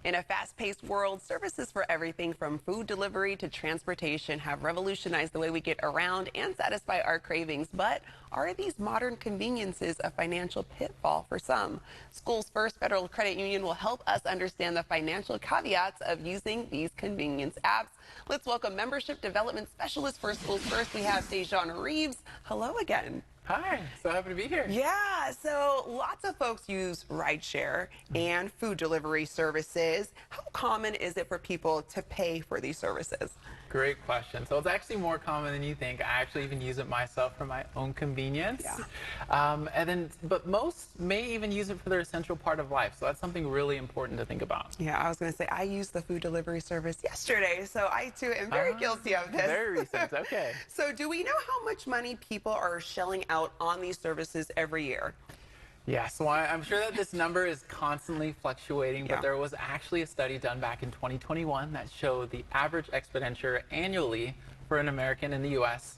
In a fast-paced world, services for everything from food delivery to transportation have revolutionized the way we get around and satisfy our cravings. But are these modern conveniences a financial pitfall for some? Schools First Federal Credit Union will help us understand the financial caveats of using these convenience apps. Let's welcome Membership Development Specialist for Schools First. We have Dajaughn Reeves. Hello again. Hi, so happy to be here. Yeah, so lots of folks use rideshare and food delivery services. How common is it for people to pay for these services? Great question. So it's actually more common than you think. I actually even use it myself for my own convenience. Yeah. But most may even use it for their essential part of life. So that's something really important to think about. Yeah, I was going to say I used the food delivery service yesterday, so I too am very guilty of this. Very recent, okay. So do we know how much money people are shelling out on these services every year? Yeah, so I'm sure that this number is constantly fluctuating, but Yeah. there was actually a study done back in 2021 that showed the average expenditure annually for an American in the U.S.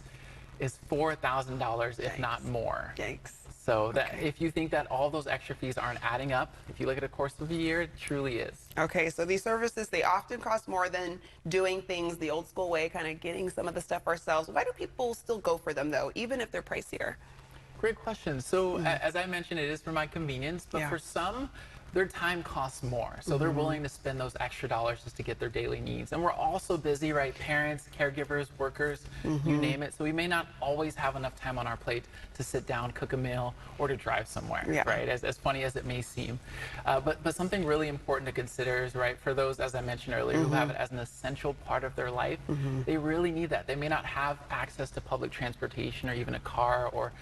is $4,000, if not more. Yikes. So that Okay. if you think that all those extra fees aren't adding up, if you look at a course of a year, it truly is. Okay, so these services, they often cost more than doing things the old school way, kind of getting some of the stuff ourselves. Why do people still go for them though, even if they're pricier? Great question. So as I mentioned, it is for my convenience, but Yeah. for some, their time costs more. So they're willing to spend those extra dollars just to get their daily needs. And we're all so busy, right? Parents, caregivers, workers, you name it. So we may not always have enough time on our plate to sit down, cook a meal, or to drive somewhere, Yeah. right? As funny as it may seem. But something really important to consider is, right, for those, as I mentioned earlier, who have it as an essential part of their life, they really need that. They may not have access to public transportation or even a car, or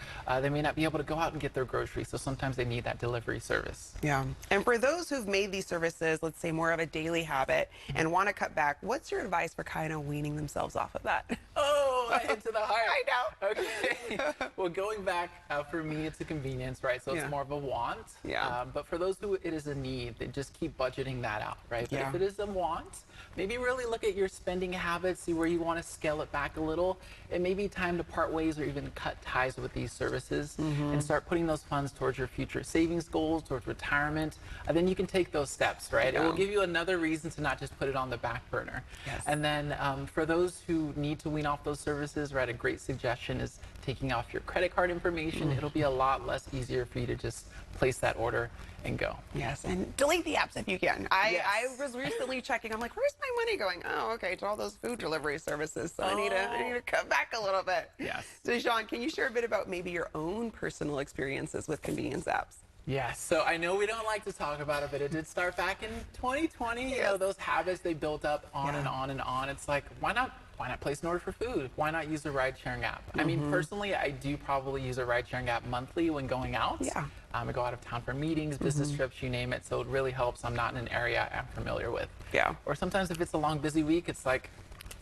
they may not be able to go out and get their groceries. So sometimes they need that delivery service. Yeah. And for those who've made these services, let's say more of a daily habit and want to cut back, what's your advice for kind of weaning themselves off of that? Oh, right into the heart. I know. Okay. Well, going back, for me, it's a convenience, right? So Yeah. it's more of a want. Yeah. But for those who it is a need, they just keep budgeting that out, right? But Yeah. if it is a want, maybe really look at your spending habits, see where you want to scale it back a little. It may be time to part ways or even cut ties with these services and start putting those funds towards your future savings goals, towards retirement. Then you can take those steps, right? It will give you another reason to not just put it on the back burner. Yes. And then for those who need to wean off those services, right, a great suggestion is taking off your credit card information. It'll be a lot less easier for you to just place that order and go. Yes, and delete the apps if you can. I Yes. was recently checking. I'm like, where's my money going? Oh, okay, to all those food delivery services. So I need to cut back a little bit. Yes. So, Sean, can you share a bit about maybe your own personal experiences with convenience apps? Yes, so I know we don't like to talk about it, but it did start back in 2020. You know, those habits, they built up on and on and on. It's like, why not place an order for food? Why not use a ride-sharing app? I mean, personally, I do probably use a ride-sharing app monthly when going out. Yeah. I go out of town for meetings, business trips, you name it. So it really helps. I'm not in an area I'm familiar with. Yeah. Or sometimes if it's a long, busy week, it's like,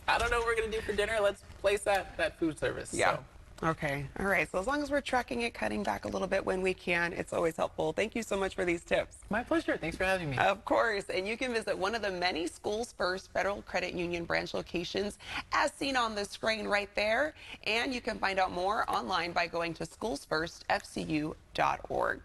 I don't know what we're going to do for dinner. Let's place that food service. Yeah. So. Okay. All right. So as long as we're tracking it, cutting back a little bit when we can, it's always helpful. Thank you so much for these tips. My pleasure. Thanks for having me. Of course. And you can visit one of the many Schools First Federal Credit Union branch locations as seen on the screen right there. And you can find out more online by going to schoolsfirstfcu.org.